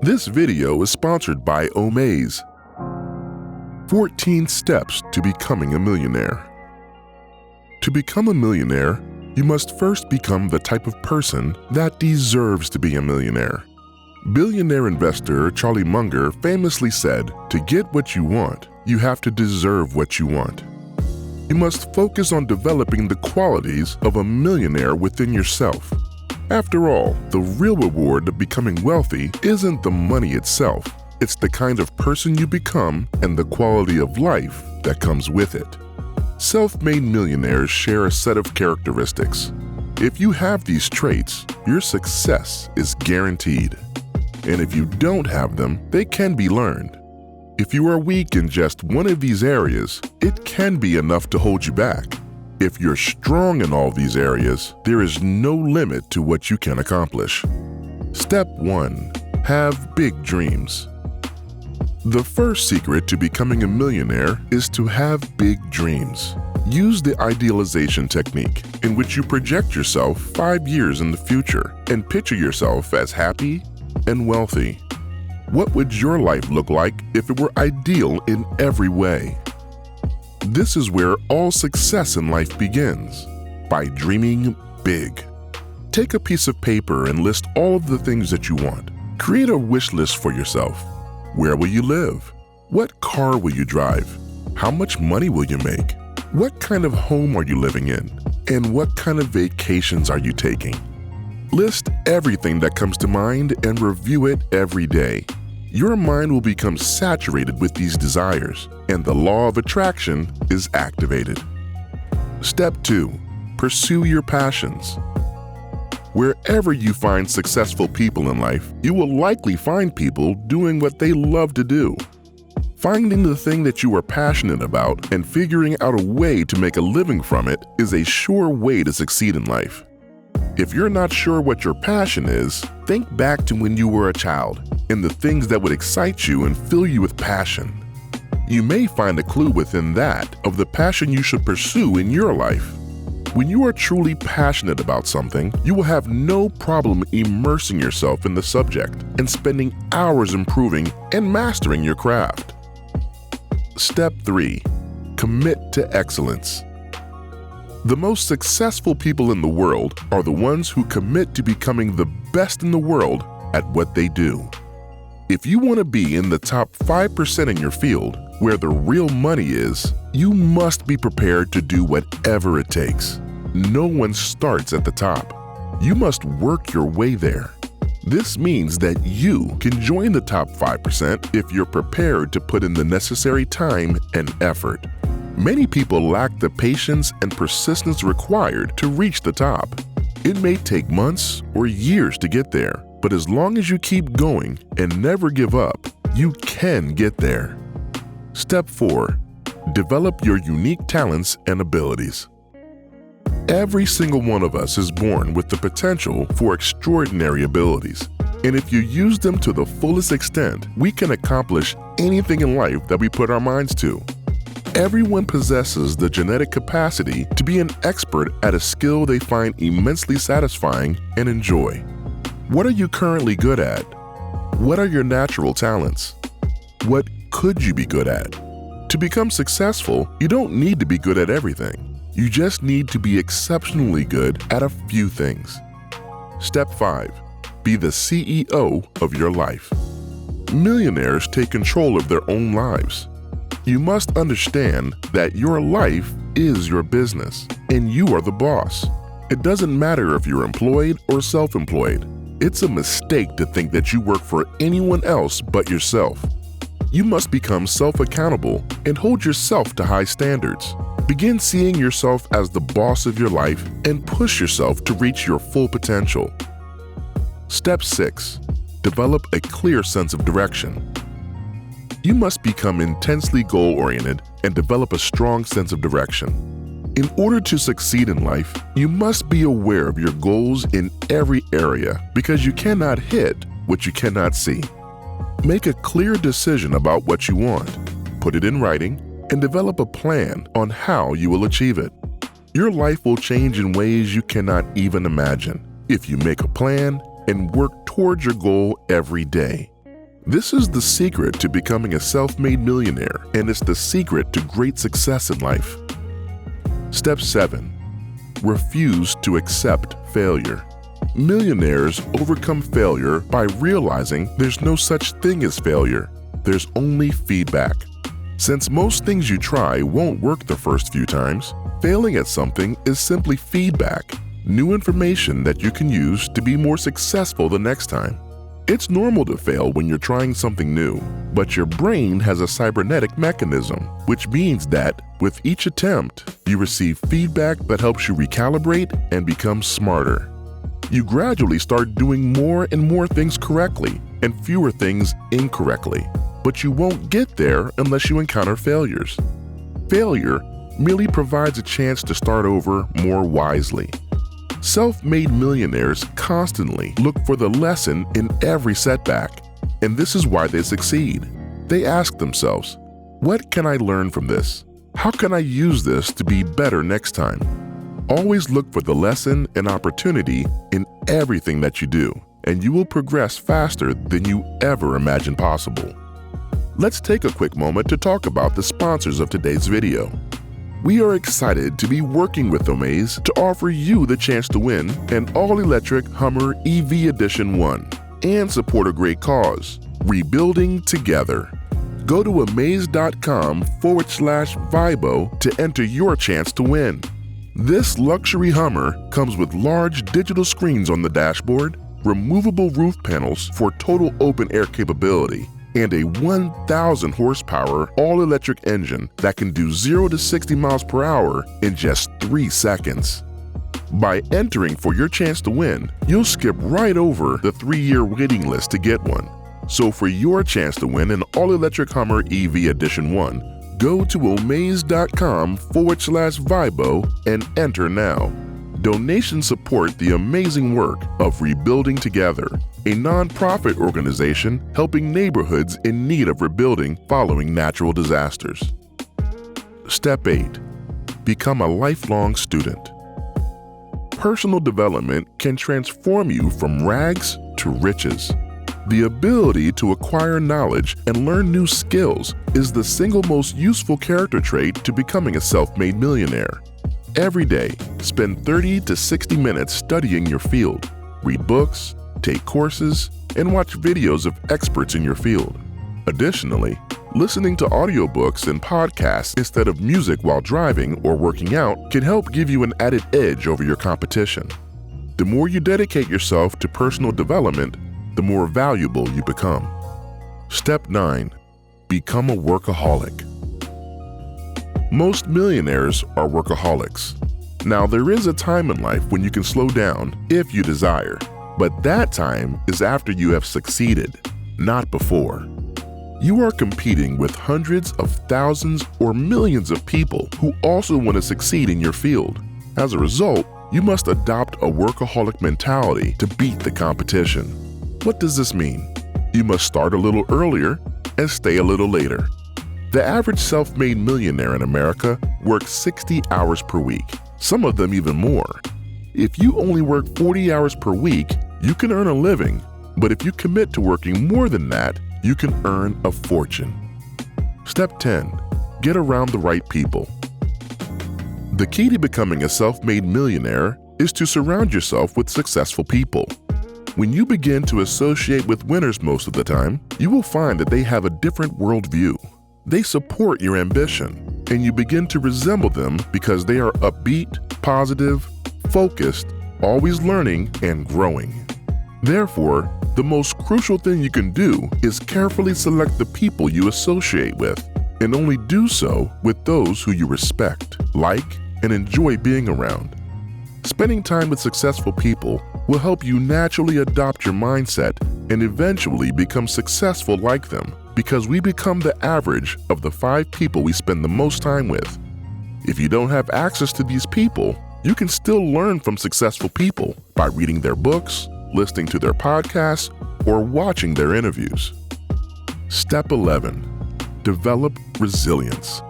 This video is sponsored by Omaze. 14 Steps to Becoming a Millionaire. To become a millionaire, you must first become the type of person that deserves to be a millionaire. Billionaire investor Charlie Munger famously said, "To get what you want, you have to deserve what you want." You must focus on developing the qualities of a millionaire within yourself. After all, the real reward of becoming wealthy isn't the money itself. It's the kind of person you become and the quality of life that comes with it. Self-made millionaires share a set of characteristics. If you have these traits, your success is guaranteed. And if you don't have them, they can be learned. If you are weak in just one of these areas, it can be enough to hold you back. If you're strong in all these areas, there is no limit to what you can accomplish. Step 1. Have big dreams. The first secret to becoming a millionaire is to have big dreams. Use the idealization technique, in which you project yourself 5 years in the future and picture yourself as happy and wealthy. What would your life look like if it were ideal in every way? This is where all success in life begins, by dreaming big. Take a piece of paper and list all of the things that you want. Create a wish list for yourself. Where will you live? What car will you drive? How much money will you make? What kind of home are you living in? And what kind of vacations are you taking? List everything that comes to mind and review it every day. Your mind will become saturated with these desires, and the law of attraction is activated. Step 2. Pursue your passions. Wherever you find successful people in life, you will likely find people doing what they love to do. Finding the thing that you are passionate about and figuring out a way to make a living from it is a sure way to succeed in life. If you're not sure what your passion is, think back to when you were a child and the things that would excite you and fill you with passion. You may find a clue within that of the passion you should pursue in your life. When you are truly passionate about something, you will have no problem immersing yourself in the subject and spending hours improving and mastering your craft. Step 3. Commit to excellence. The most successful people in the world are the ones who commit to becoming the best in the world at what they do. If you want to be in the top 5% in your field, where the real money is, you must be prepared to do whatever it takes. No one starts at the top. You must work your way there. This means that you can join the top 5% if you're prepared to put in the necessary time and effort. Many people lack the patience and persistence required to reach the top. It may take months or years to get there, but as long as you keep going and never give up, you can get there. Step 4. Develop your unique talents and abilities. Every single one of us is born with the potential for extraordinary abilities, and if you use them to the fullest extent, we can accomplish anything in life that we put our minds to. Everyone possesses the genetic capacity to be an expert at a skill they find immensely satisfying and enjoy. What are you currently good at? What are your natural talents? What could you be good at? To become successful, you don't need to be good at everything. You just need to be exceptionally good at a few things. Step 5. Be the CEO of your life. Millionaires take control of their own lives. You must understand that your life is your business, and you are the boss. It doesn't matter if you're employed or self-employed. It's a mistake to think that you work for anyone else but yourself. You must become self-accountable and hold yourself to high standards. Begin seeing yourself as the boss of your life and push yourself to reach your full potential. Step 6. Develop a clear sense of direction. You must become intensely goal-oriented and develop a strong sense of direction. In order to succeed in life, you must be aware of your goals in every area because you cannot hit what you cannot see. Make a clear decision about what you want, put it in writing, and develop a plan on how you will achieve it. Your life will change in ways you cannot even imagine if you make a plan and work towards your goal every day. This is the secret to becoming a self-made millionaire, and it's the secret to great success in life. Step 7. Refuse to accept failure. Millionaires overcome failure by realizing there's no such thing as failure. There's only feedback. Since most things you try won't work the first few times, failing at something is simply feedback, new information that you can use to be more successful the next time. It's normal to fail when you're trying something new, but your brain has a cybernetic mechanism, which means that with each attempt, you receive feedback that helps you recalibrate and become smarter. You gradually start doing more and more things correctly and fewer things incorrectly, but you won't get there unless you encounter failures. Failure merely provides a chance to start over more wisely. Self-made millionaires constantly look for the lesson in every setback, and this is why they succeed. They ask themselves, what can I learn from this? How can I use this to be better next time? Always look for the lesson and opportunity in everything that you do, and you will progress faster than you ever imagined possible. Let's take a quick moment to talk about the sponsors of today's video. We are excited to be working with Omaze to offer you the chance to win an all-electric Hummer EV Edition 1 and support a great cause, rebuilding together. Go to Omaze.com/VYBO to enter your chance to win. This luxury Hummer comes with large digital screens on the dashboard, removable roof panels for total open air capability, and a 1,000 horsepower all-electric engine that can do 0 to 60 miles per hour in just 3 seconds. By entering for your chance to win, you'll skip right over the 3-year waiting list to get one. So for your chance to win an all-electric Hummer EV Edition 1, go to Omaze.com/VYBO and enter now. Donations support the amazing work of Rebuilding Together, a non-profit organization helping neighborhoods in need of rebuilding following natural disasters. Step 8. Become a lifelong student. Personal development can transform you from rags to riches. The ability to acquire knowledge and learn new skills is the single most useful character trait to becoming a self-made millionaire. Every day, spend 30 to 60 minutes studying your field. Read books, take courses, and watch videos of experts in your field. Additionally, listening to audiobooks and podcasts instead of music while driving or working out can help give you an added edge over your competition. The more you dedicate yourself to personal development, the more valuable you become. Step 9. Become a workaholic. Most millionaires are workaholics. Now, there is a time in life when you can slow down if you desire, but that time is after you have succeeded, not before. You are competing with hundreds of thousands or millions of people who also want to succeed in your field. As a result, you must adopt a workaholic mentality to beat the competition. What does this mean? You must start a little earlier and stay a little later. The average self-made millionaire in America works 60 hours per week, some of them even more. If you only work 40 hours per week, you can earn a living, but if you commit to working more than that, you can earn a fortune. Step 10. Get around the right people. The key to becoming a self-made millionaire is to surround yourself with successful people. When you begin to associate with winners most of the time, you will find that they have a different worldview. They support your ambition, and you begin to resemble them because they are upbeat, positive, focused, always learning and growing. Therefore, the most crucial thing you can do is carefully select the people you associate with, and only do so with those who you respect, like, and enjoy being around. Spending time with successful people will help you naturally adopt your mindset and eventually become successful like them, because we become the average of the 5 people we spend the most time with. If you don't have access to these people, you can still learn from successful people by reading their books, listening to their podcasts, or watching their interviews. Step 11. Develop resilience.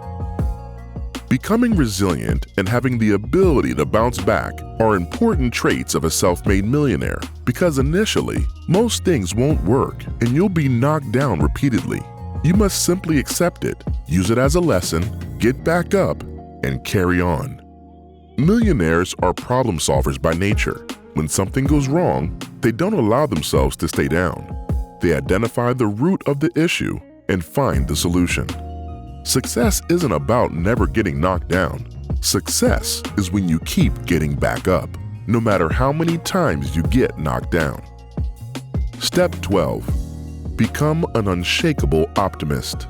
Becoming resilient and having the ability to bounce back are important traits of a self-made millionaire, because initially, Most things won't work and you'll be knocked down repeatedly. You must simply accept it, use it as a lesson, get back up, and carry on. Millionaires are problem solvers by nature. When something goes wrong, they don't allow themselves to stay down. They identify the root of the issue and find the solution. Success isn't about never getting knocked down. Success is when you keep getting back up, no matter how many times you get knocked down. Step 12. Become an unshakable optimist.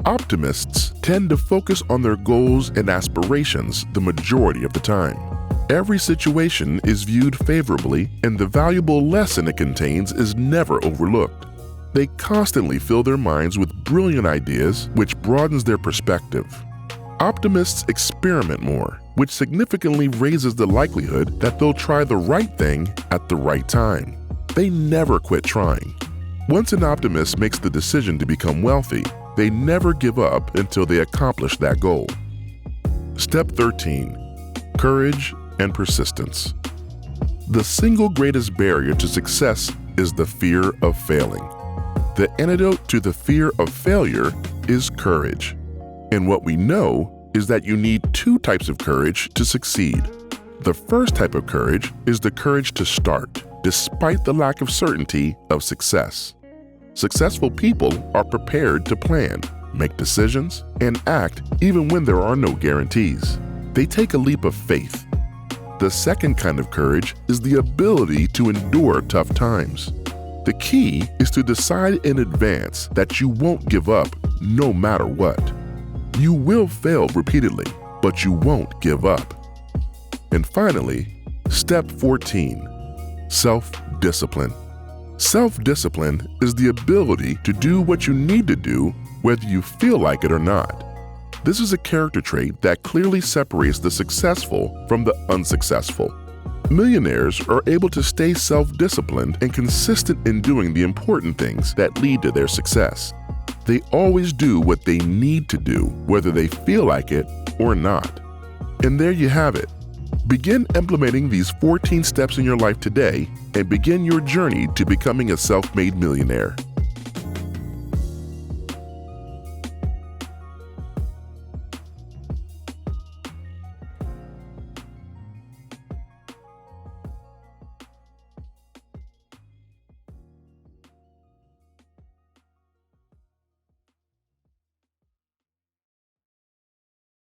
Optimists tend to focus on their goals and aspirations the majority of the time. Every situation is viewed favorably, and the valuable lesson it contains is never overlooked. They constantly fill their minds with brilliant ideas, which broadens their perspective. Optimists experiment more, which significantly raises the likelihood that they'll try the right thing at the right time. They never quit trying. Once an optimist makes the decision to become wealthy, they never give up until they accomplish that goal. Step 13. Courage and persistence. The single greatest barrier to success is the fear of failing. The antidote to the fear of failure is courage. And what we know is that you need two types of courage to succeed. The first type of courage is the courage to start, despite the lack of certainty of success. Successful people are prepared to plan, make decisions, and act even when there are no guarantees. They take a leap of faith. The second kind of courage is the ability to endure tough times. The key is to decide in advance that you won't give up no matter what. You will fail repeatedly, but you won't give up. And finally, step 14, self-discipline. Self-discipline is the ability to do what you need to do whether you feel like it or not. This is a character trait that clearly separates the successful from the unsuccessful. Millionaires are able to stay self-disciplined and consistent in doing the important things that lead to their success. They always do what they need to do, whether they feel like it or not. And there you have it. Begin implementing these 14 steps in your life today and begin your journey to becoming a self-made millionaire.